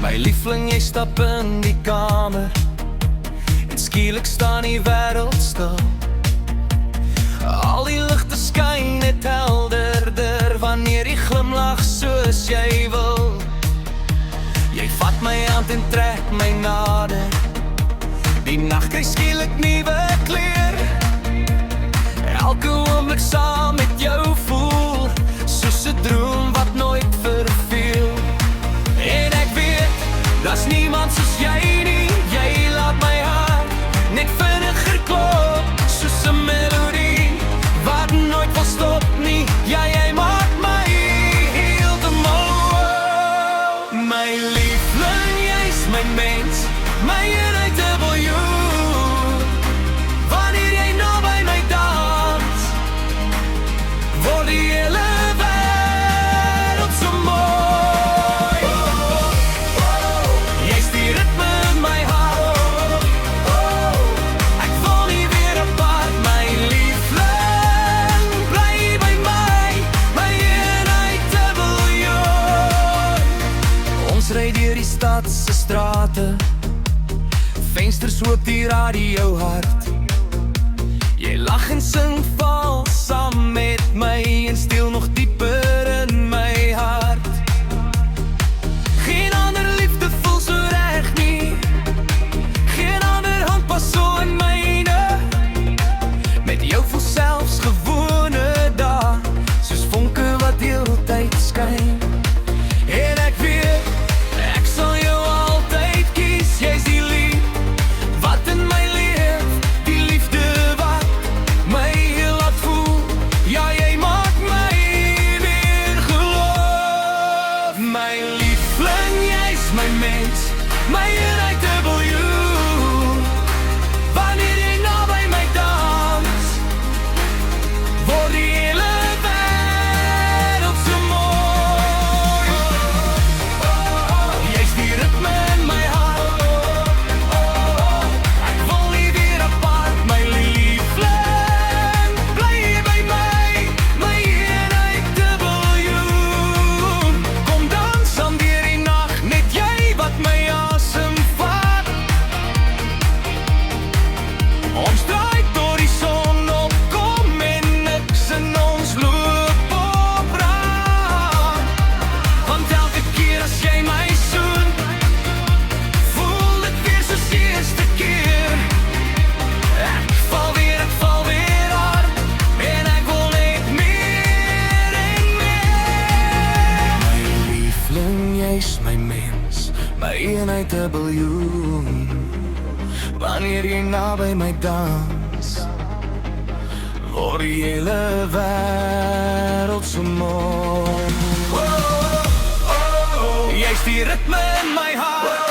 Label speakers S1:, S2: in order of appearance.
S1: My liefling, jy stap in die kamer en skielik staan die wêreld stil. Al die ligte skyn net helderder wanneer jy glimlag soos jy wil. Jy vat my hand en trek my nader. Die nag kry skielik nuwe kleur. Elke oomblik saam met jou voel soos 'n droom wat nooit verveel. En ek weet, daar's niemand soos jy nie. Jy laat my hart net vinniger klop, soos 'n melodie wat nooit wil stop nie. Ja, jy maak my heeltemal. My liefling, jy's my mens, my NIW. Wanneer jy naby my dans, word die hele wêreld so mooi. Jy's die ritme in my hart. Ek wil nie weer apart, my liefling. Bly by my, my NIW. Ons ry deur die stad se strate, vensters oop, die radio hard. Jy lag en sing val saam met my en steel nog dieper in my hart. Geen ander liefde voel so reg nie, geen ander hand pas so in myne. Met jou voel selfs gewone dae soos vonke wat heeltyd skyn. En ek weet, ek sal jou altyd kies. Jy's die lief wat in my leef, die liefde wat my heel laat voel. Ja, jy maak my weer geloof. My liefling, jy's my mens, my NIW. Wanneer jy naby my dans, word die hele wêreld so mooi. Jy's die ritme in my hart. Ek wil nie weer apart, my liefling. Bly by my, my NIW. Kom dans aan deur die nag, net jy wat my asem vat. Ons draai tot die son opkom en niks in ons loop op raak. Want elke keer as jy my soen, voel dit weer soos die eerste keer. Ek val weer hard en ek wil net meer en meer. My liefling, jy's my mens, my NIW. Wanneer jy naby my dans, word die hele wêreld so mooi. Jy's die ritme in my hart.